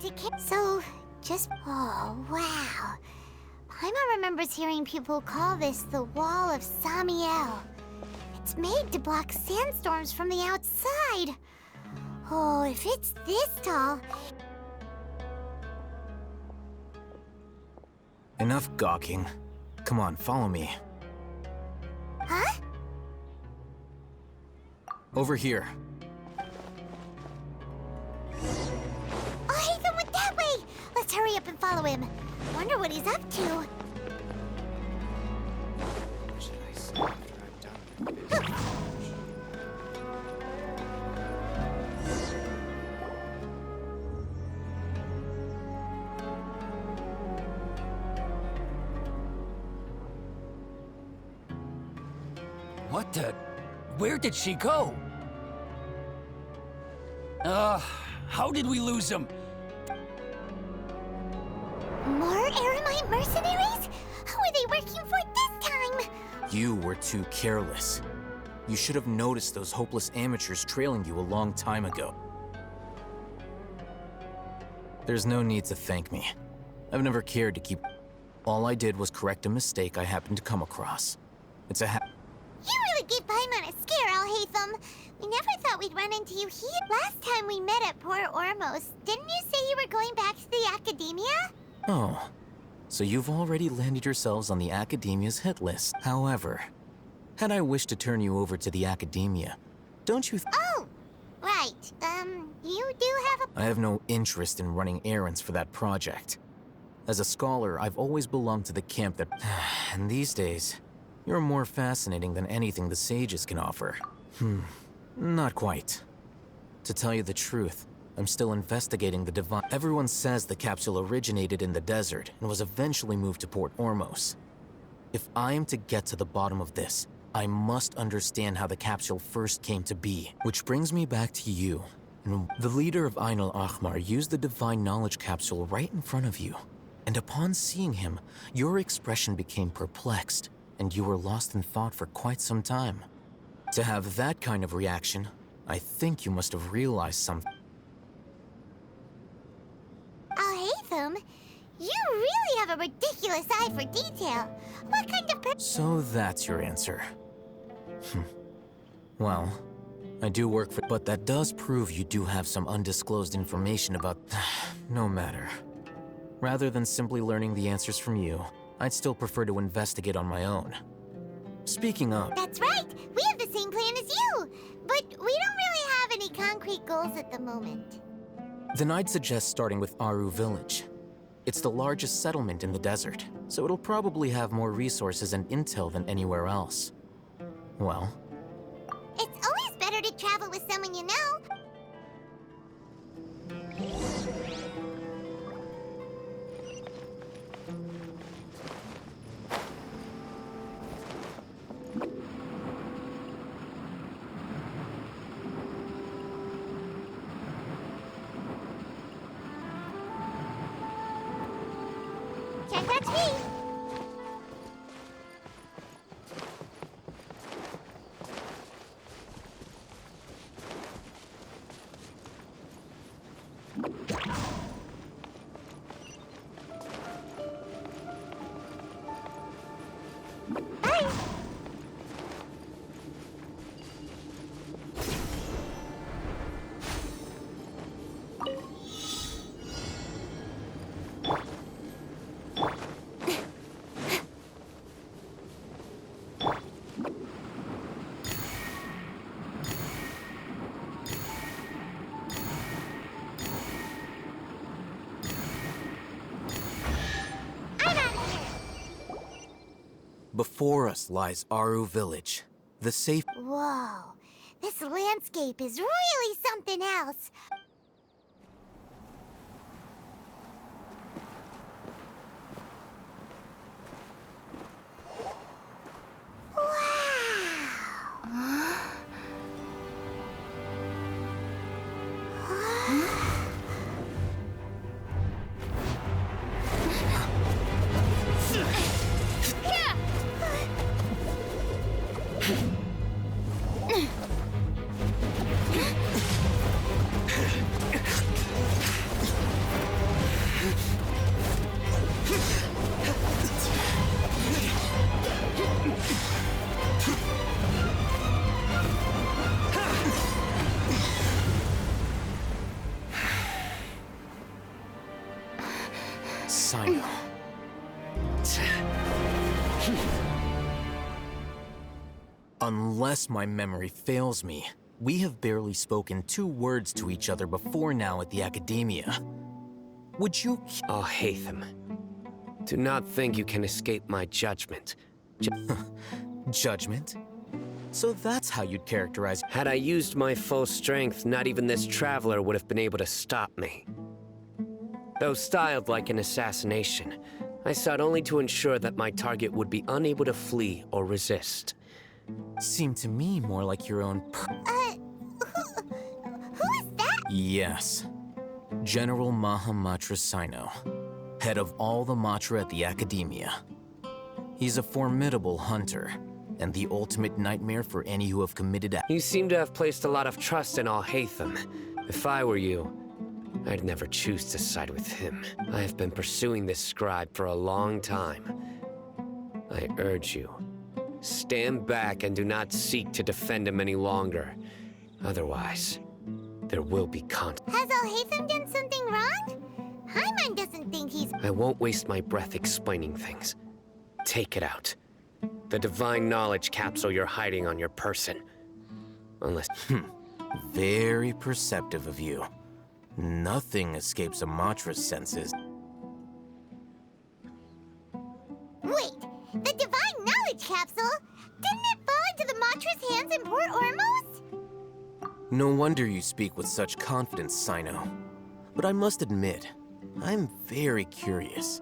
to So, just... Oh, wow. Paimon remembers hearing people call this the Wall of Samiel. It's made to block sandstorms from the outside. Oh, if it's this tall... Enough gawking. Come on, follow me. Huh? Over here. Oh, Haytham went that way! Let's hurry up and follow him. Wonder what he's up to. What should I say after I've done with this? What the? Where did she go? How did we lose him? More Eremite mercenaries? Who are they working for this time? You were too careless. You should have noticed those hopeless amateurs trailing you a long time ago. There's no need to thank me. I've never cared to keep... All I did was correct a mistake I happened to come across. It's a You really gave Paimon a scare, Alhaitham. We never thought we'd run into you here. Last time we met at Port Ormos, didn't you say you were going back to the Academia? Oh, so you've already landed yourselves on the Academia's hit list. However, had I wished to turn you over to the Academia, don't you Oh, right. You do have a... I have no interest in running errands for that project. As a scholar, I've always belonged to the camp that... And these days, you're more fascinating than anything the sages can offer. Not quite. To tell you the truth, I'm still investigating the divine... Everyone says the capsule originated in the desert and was eventually moved to Port Ormos. If I am to get to the bottom of this, I must understand how the capsule first came to be. Which brings me back to you. And the leader of Ain al-Ahmar used the divine knowledge capsule right in front of you. And upon seeing him, your expression became perplexed, and you were lost in thought for quite some time. To have that kind of reaction, I think you must have realized something. Alhaitham, you really have a ridiculous eye for detail. What kind of So that's your answer. Well, I do work for... But that does prove you do have some undisclosed information about... No matter. Rather than simply learning the answers from you, I'd still prefer to investigate on my own. Speaking of... That's right! We have the same plan as you! But we don't really have any concrete goals at the moment. Then I'd suggest starting with Aru Village. It's the largest settlement in the desert, so it'll probably have more resources and intel than anywhere else. Well... It's always better to travel with someone you know. Can't touch me! Bye! Before us lies Aru Village, the safe... Whoa, this landscape is really something else. Sino. Unless my memory fails me, we have barely spoken 2 words to each other before now at the Academia. Would you... Oh, Hatham. Do not think you can escape my judgment. Judgment? So that's how you'd characterize... Had I used my full strength, not even this traveler would have been able to stop me. Though styled like an assassination, I sought only to ensure that my target would be unable to flee or resist. Seemed to me more like your own who is that? Yes. General Mahamatra Sino, head of all the Matra at the Academia. He's a formidable hunter, and the ultimate nightmare for any who have committed You seem to have placed a lot of trust in Al-Hatham. If I were you, I'd never choose to side with him. I have been pursuing this scribe for a long time. I urge you, stand back and do not seek to defend him any longer. Otherwise, there will be Has Al-Hatham done something wrong? Paimon doesn't think he's... I won't waste my breath explaining things. Take it out. The divine knowledge capsule you're hiding on your person. Unless... Very perceptive of you. Nothing escapes a Matra's senses. Wait, the divine knowledge capsule? Didn't it fall into the Matra's hands in Port Ormos? No wonder you speak with such confidence, Sino. But I must admit, I'm very curious.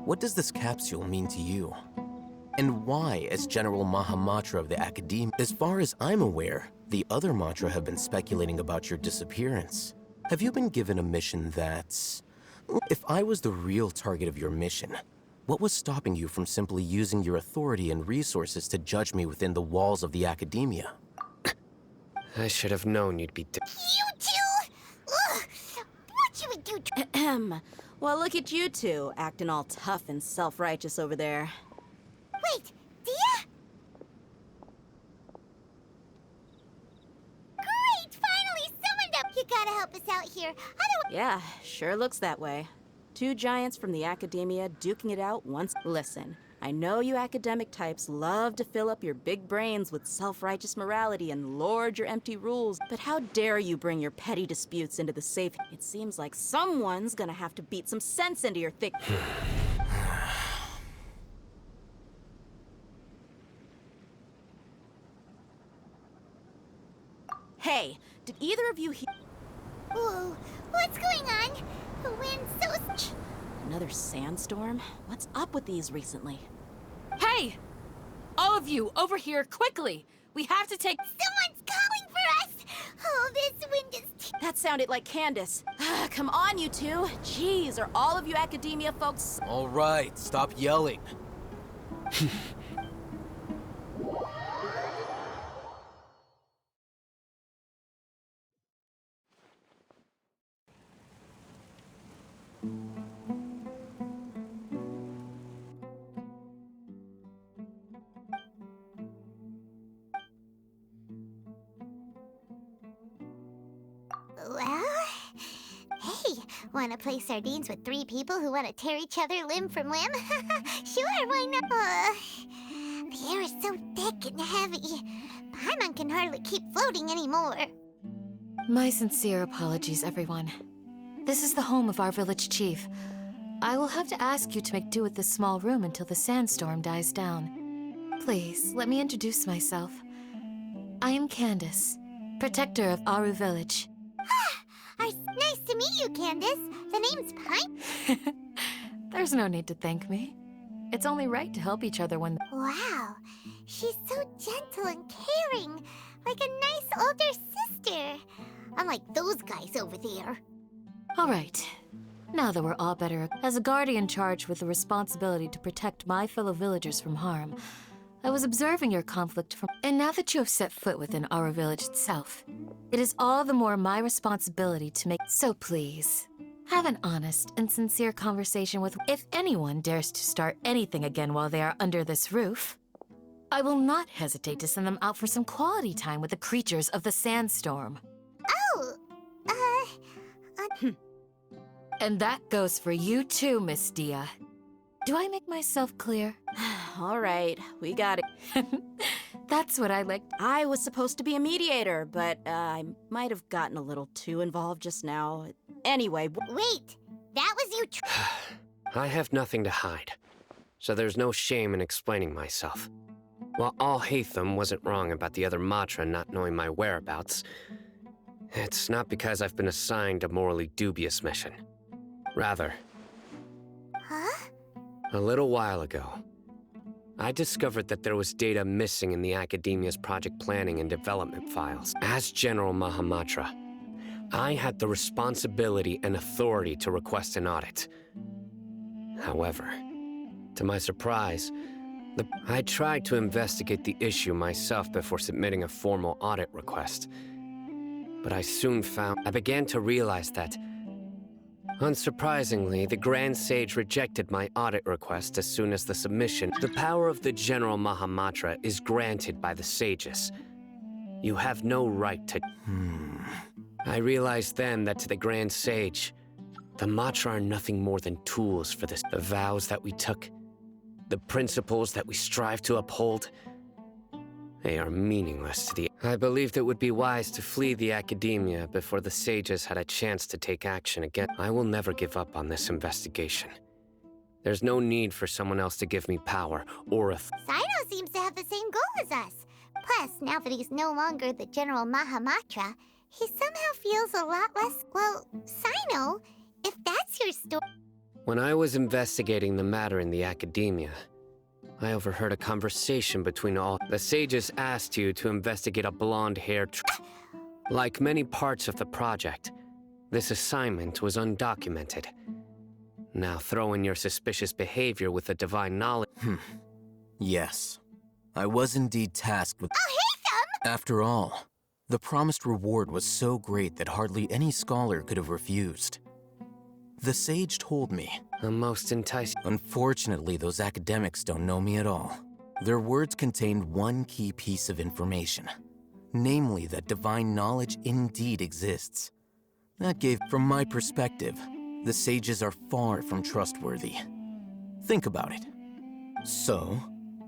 What does this capsule mean to you? And why, as General Mahamatra of the Academia? As far as I'm aware, the other Matra have been speculating about your disappearance. Have you been given a mission that's... If I was the real target of your mission, what was stopping you from simply using your authority and resources to judge me within the walls of the Academia? I should have known you'd be You two? Ugh, what you would do to... Ahem. Well, look at you two, acting all tough and self-righteous over there. Wait, Dia? Great, finally summoned up! You gotta help us out here, otherwise... Yeah, sure looks that way. 2 giants from the Academia duking it out once. Listen, I know you academic types love to fill up your big brains with self-righteous morality and lord your empty rules, but how dare you bring your petty disputes into the safe? It seems like someone's gonna have to beat some sense into your thick... Hey, did either of you hear... Whoa, what's going on? The wind's so... Another sandstorm? What's up with these recently? Hey! All of you, over here, quickly! We have to take... Someone's calling for us! Oh, this wind is... That sounded like Candace. Come on, you two. Jeez, are all of you Academia folks... All right, stop yelling. Well... Hey, wanna play sardines with 3 people who wanna tear each other limb from limb? Sure, why not? The air is so thick and heavy. Paimon can hardly keep floating anymore. My sincere apologies, everyone. This is the home of our village chief. I will have to ask you to make do with this small room until the sandstorm dies down. Please, let me introduce myself. I am Candace, protector of Aru Village. Nice to meet you, Candace. The name's Paimon. There's no need to thank me. It's only right to help each other when... Wow, she's so gentle and caring, like a nice older sister. Unlike those guys over there. All right. Now that we're all better, as a guardian charged with the responsibility to protect my fellow villagers from harm, I was observing your conflict from... And now that you have set foot within our village itself, it is all the more my responsibility to make... So please, Have an honest and sincere conversation with if anyone dares to start anything again while they are under this roof. I will not hesitate to send them out for some quality time with the creatures of the sandstorm. Oh, And that goes for you too, Miss Dia. Do I make myself clear? All right, we got it. That's what I like. I was supposed to be a mediator, but I might have gotten a little too involved just now. Anyway, wait. That was you I have nothing to hide, so there's no shame in explaining myself. While Al-Haytham wasn't wrong about the other Matra not knowing my whereabouts, it's not because I've been assigned a morally dubious mission. Rather, Huh? a little while ago, I discovered that there was data missing in the Academia's project planning and development files. As General Mahamatra, I had the responsibility and authority to request an audit. However, to my surprise, I tried to investigate the issue myself before submitting a formal audit request. But I soon I began to realize that, unsurprisingly, the Grand Sage rejected my audit request as soon as the submission. The power of the General Mahamatra is granted by the sages. You have no right to... I realized then that to the Grand Sage, the Matra are nothing more than tools for this. The vows that we took, the principles that we strive to uphold, they are meaningless to the... I believed it would be wise to flee the Academia before the sages had a chance to take action again. I will never give up on this investigation. There's no need for someone else to give me power or Sino seems to have the same goal as us. Plus, now that he's no longer the General Mahamatra, he somehow feels a lot less... Well, Sino, if that's your story... When I was investigating the matter in the Academia, I overheard a conversation between all... The sages asked you to investigate a blonde-haired... Like many parts of the project, this assignment was undocumented. Now throw in your suspicious behavior with the divine knowledge... Yes. I was indeed tasked with... Al-Haytham! After all, the promised reward was so great that hardly any scholar could have refused. The sage told me. A most enticing... Unfortunately, those academics don't know me at all. Their words contained one key piece of information. Namely, that divine knowledge indeed exists. That gave, from my perspective, the sages are far from trustworthy. Think about it. So,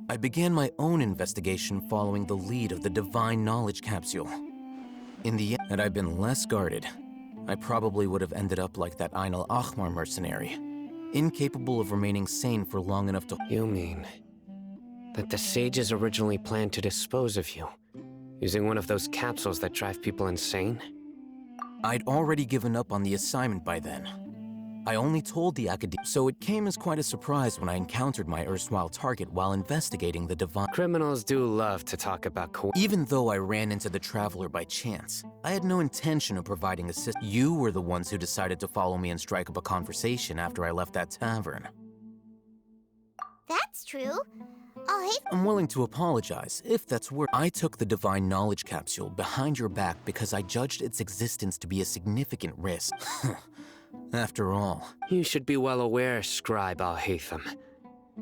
I began my own investigation following the lead of the divine knowledge capsule. In the end, had I been less guarded, I probably would have ended up like that Ain al-Ahmar mercenary, incapable of remaining sane for long enough to... You mean that the sages originally planned to dispose of you, using one of those capsules that drive people insane? I'd already given up on the assignment by then. I only told the Academia, so it came as quite a surprise when I encountered my erstwhile target while investigating the divine... Criminals do love to talk about Even though I ran into the Traveler by chance, I had no intention of providing assistance. You were the ones who decided to follow me and strike up a conversation after I left that tavern. That's true. Al-Haytham... I'm willing to apologize, if that's worth. I took the divine knowledge capsule behind your back because I judged its existence to be a significant risk. After all... You should be well aware, Scribe Al-Haytham,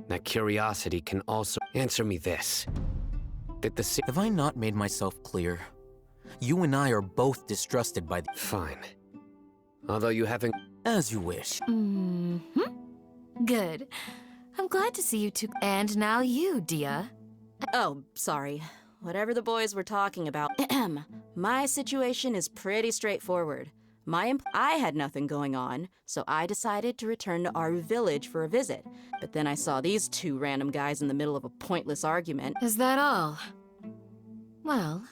that curiosity can also... Answer me this. Did the... Have I not made myself clear? You and I are both distrusted by the... Fine. Although you haven't... As you wish. Good. I'm glad to see you two. And now you, Dia. Oh, sorry. Whatever the boys were talking about. My situation is pretty straightforward. I had nothing going on, so I decided to return to Aru Village for a visit. But then I saw these two random guys in the middle of a pointless argument. Is that all? Well,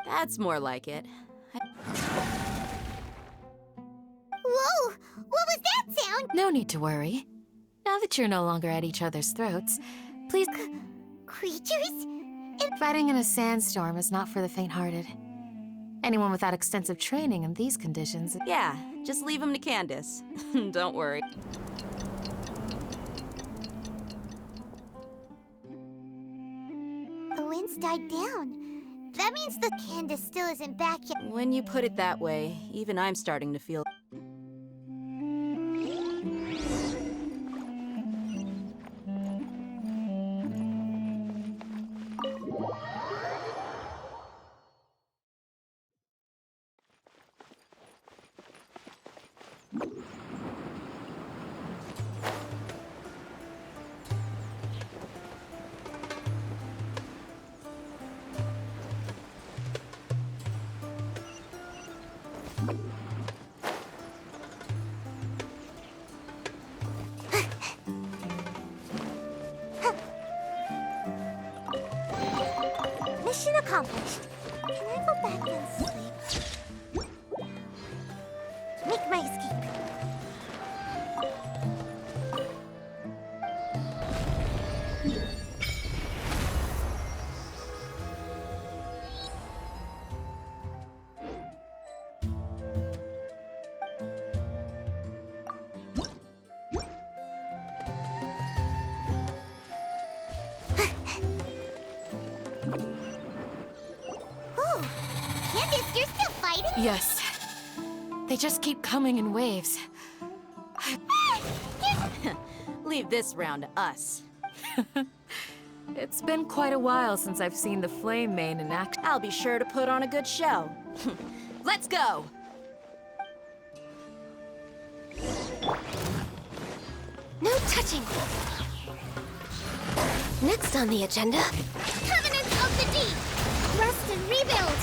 That's more like it. Whoa! What was that sound? no need to worry. Now that you're no longer at each other's throats, please... Creatures? Fighting in a sandstorm is not for the faint-hearted. Anyone without extensive training in these conditions... Yeah, just leave them to Candace. Don't worry. The wind's died down. That means the Candace still isn't back yet. When you put it that way, even I'm starting to feel... accomplished. Can I go back and sleep? Make my escape. Oh, Candace, you're still fighting? Yes. They just keep coming in waves. Leave this round to us. It's been quite a while since I've seen the Flame Mane in action. I'll be sure to put on a good show. Let's go! No touching. Next on the agenda, Covenants of the Deep. Rest and rebuild.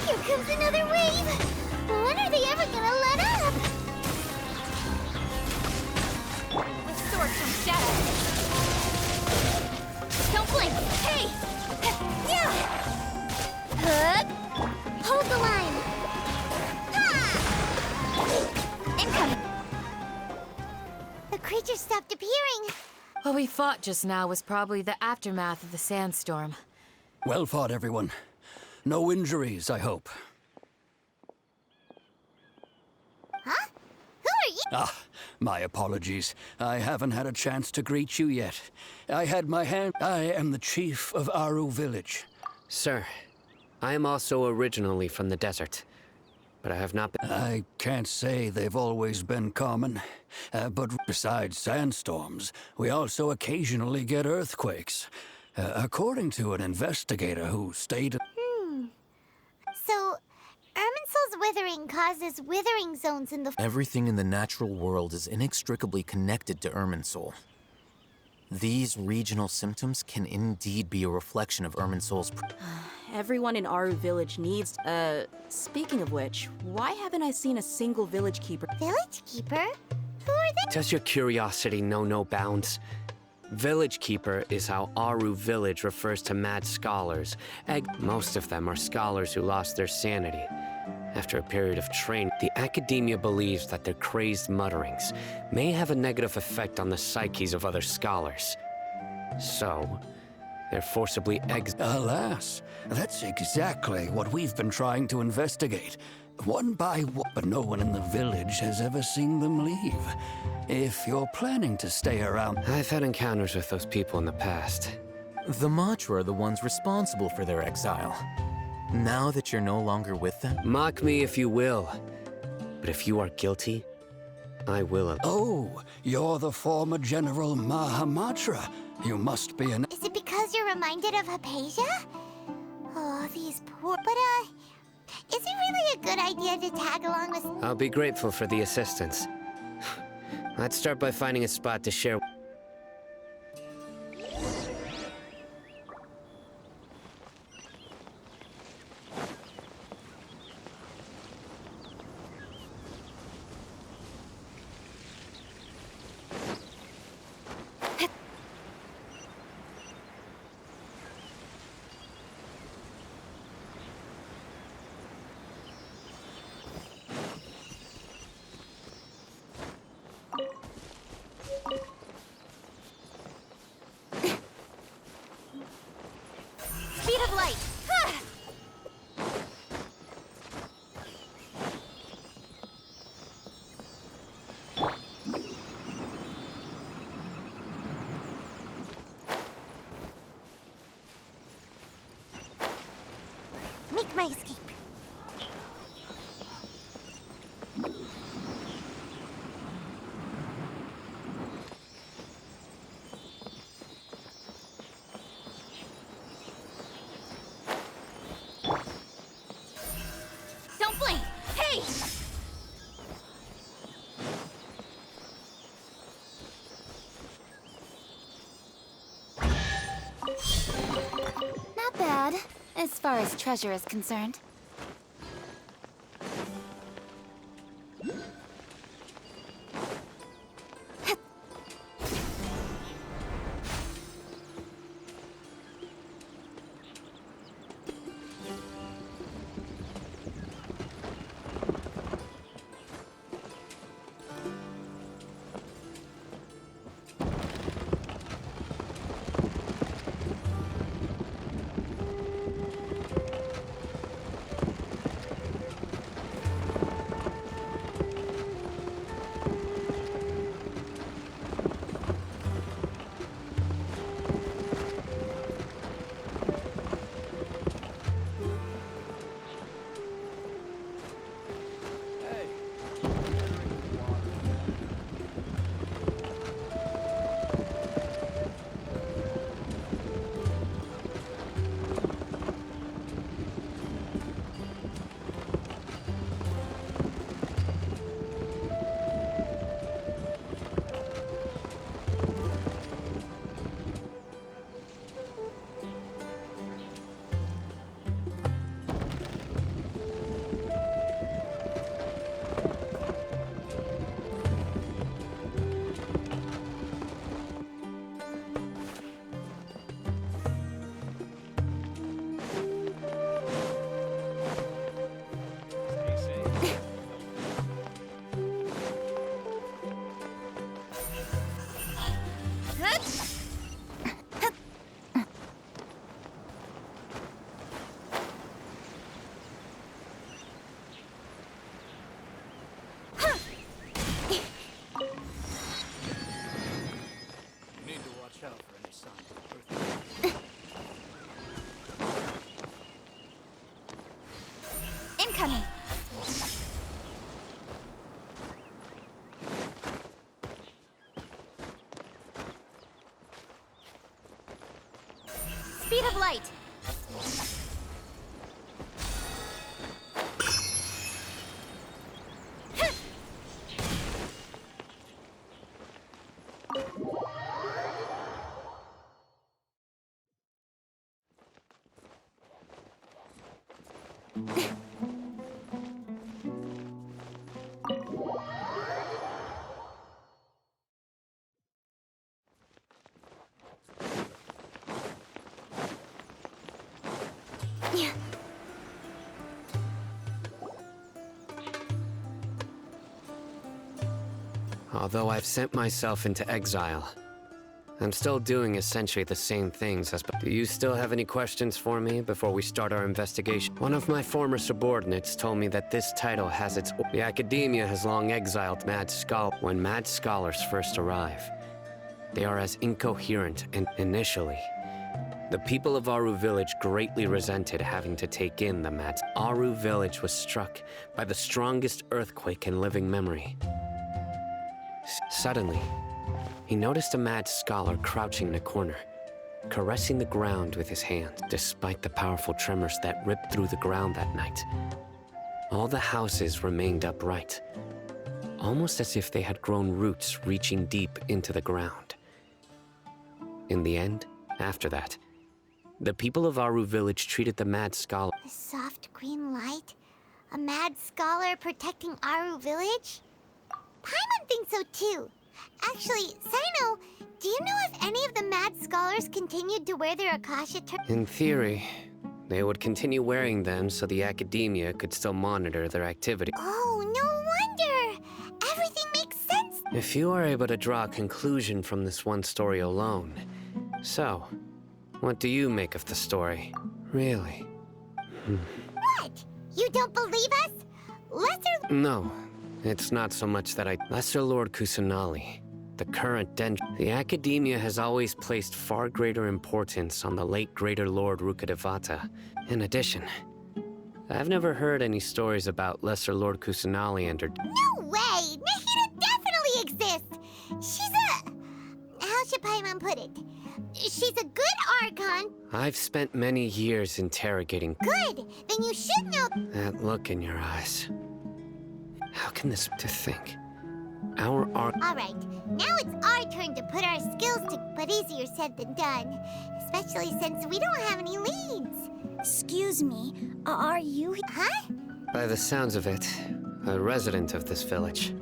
Here comes another wave. When are they ever gonna let up? The sword from shadow. Don't blink! Hey! Yeah. Hold the line. Ha! Incoming. The creature stopped appearing. What we fought just now was probably the aftermath of the sandstorm. Well fought, everyone. No injuries, I hope. Huh? Who are you? Ah, my apologies. I haven't had a chance to greet you yet. I am the chief of Aru Village. Sir, I am also originally from the desert, but I have not been. I can't say they've always been common, but besides sandstorms, we also occasionally get earthquakes. According to an investigator who stayed... So, Irminsul's withering causes withering zones in the... Everything in the natural world is inextricably connected to Irminsul. These regional symptoms can indeed be a reflection of Irminsul's... Everyone in Aru Village needs... speaking of which, why haven't I seen a single village keeper? Village Keeper? Who are they? Does your curiosity know no bounds? Village Keeper is how Aru Village refers to mad scholars. Most of them are scholars who lost their sanity. After a period of training, the academia believes that their crazed mutterings may have a negative effect on the psyches of other scholars. So, they're forcibly Alas, that's exactly what we've been trying to investigate. One by one, but no one in the village has ever seen them leave. If you're planning to stay around... I've had encounters with those people in the past. The Matra are the ones responsible for their exile. Now that you're no longer with them... Mock me if you will, but if you are guilty, I will... Oh, you're the former General Mahamatra. You must be an... Is it because you're reminded of Hypatia? Oh, these poor... But, is it really a good idea to tag along with... I'll be grateful for the assistance. Let's start by finding a spot to share... Speed of light! Ha! Make my escape. Don't blink! Hey! Not bad, as far as treasure is concerned. light! Although I've sent myself into exile, I'm still doing essentially the same things as... Do you still have any questions for me before we start our investigation? One of my former subordinates told me that this title has its... The Academia has long exiled mad scholars. When mad scholars first arrive, they are as incoherent and initially. The people of Aru Village greatly resented having to take in the mad... Aru Village was struck by the strongest earthquake in living memory. Suddenly, he noticed a mad scholar crouching in a corner, caressing the ground with his hand. Despite the powerful tremors that ripped through the ground that night, all the houses remained upright, almost as if they had grown roots reaching deep into the ground. In the end, after that, the people of Aru Village treated the mad scholar... The soft green light? A mad scholar protecting Aru Village? Paimon thinks so too. Actually, Sino, do you know if any of the mad scholars continued to wear their Akasha In theory, they would continue wearing them so the Academia could still monitor their activity. Oh, no wonder! Everything makes sense! If you are able to draw a conclusion from this one story alone, so, what do you make of the story? Really? What? You don't believe us? Lesser... No. It's not so much that Lesser Lord Kusanali, the current The Academia has always placed far greater importance on the late Greater Lord Rukkhadevata. In addition, I've never heard any stories about Lesser Lord Kusanali and her... No way! Nahida definitely exists! She's a... How should Paimon put it? She's a good Archon. I've spent many years interrogating... Good! Then you should know... That look in your eyes. How can this to think? Our arc... Alright, now it's our turn to put our skills to... But easier said than done. Especially since we don't have any leads. Excuse me, are you... Huh? By the sounds of it, a resident of this village.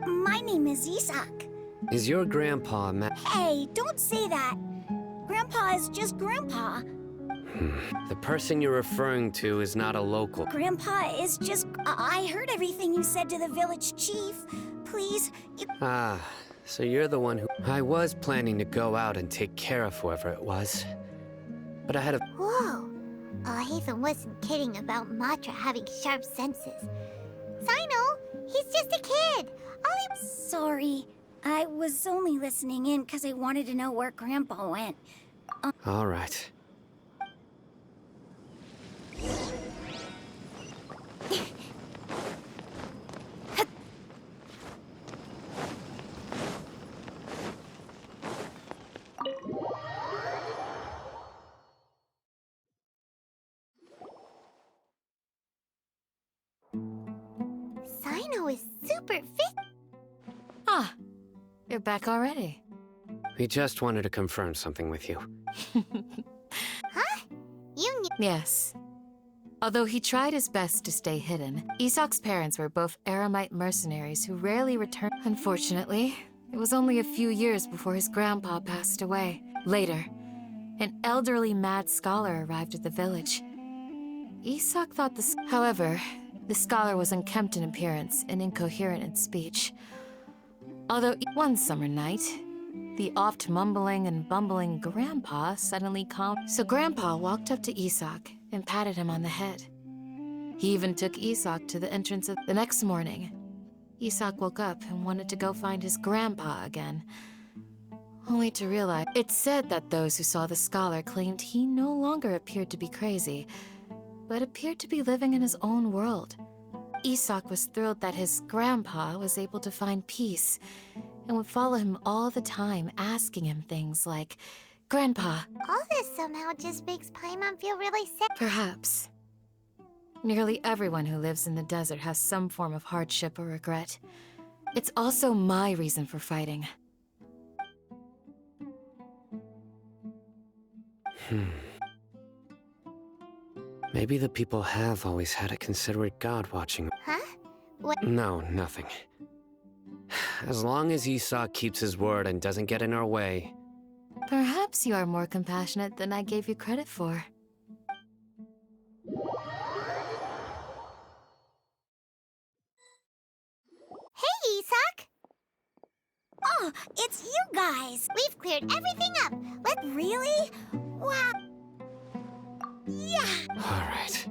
My name is Isak. Is your grandpa Hey, don't say that. Grandpa is just Grandpa. The person you're referring to is not a local. Grandpa is just... I heard everything you said to the village chief. Please, you... Ah, so you're the one who... I was planning to go out and take care of whoever it was. But I had a... Whoa. Hathan wasn't kidding about Matra having sharp senses. Sino, he's just a kid. All he... Sorry. I was only listening in because I wanted to know where Grandpa went. All right. Sino is super fit. Ah, you're back already. We just wanted to confirm something with you. Huh? You knew... Yes. Although he tried his best to stay hidden, Isak's parents were both Aramite mercenaries who rarely returned. Unfortunately, it was only a few years before his grandpa passed away. Later, an elderly mad scholar arrived at the village. Isak thought However, the scholar was unkempt in appearance and incoherent in speech. Although one summer night, the oft mumbling and bumbling Grandpa suddenly calmed. So Grandpa walked up to Isak and patted him on the head. He even took Isak to the entrance of... The next morning, Isak woke up and wanted to go find his grandpa again, only to realize... It's said that those who saw the scholar claimed he no longer appeared to be crazy, but appeared to be living in his own world. Isak was thrilled that his grandpa was able to find peace and would follow him all the time, asking him things like, Grandpa, All this somehow just makes Paimon feel really sad. perhaps. Nearly everyone who lives in the desert has some form of hardship or regret. It's also my reason for fighting. Maybe the people have always had a considerate god watching. Huh? What? No, nothing. As long as Esau keeps his word and doesn't get in our way. Perhaps you are more compassionate than I gave you credit for. Hey, Isak! Oh, it's you guys! We've cleared everything up. Let's... Really? Wow. Yeah! All right.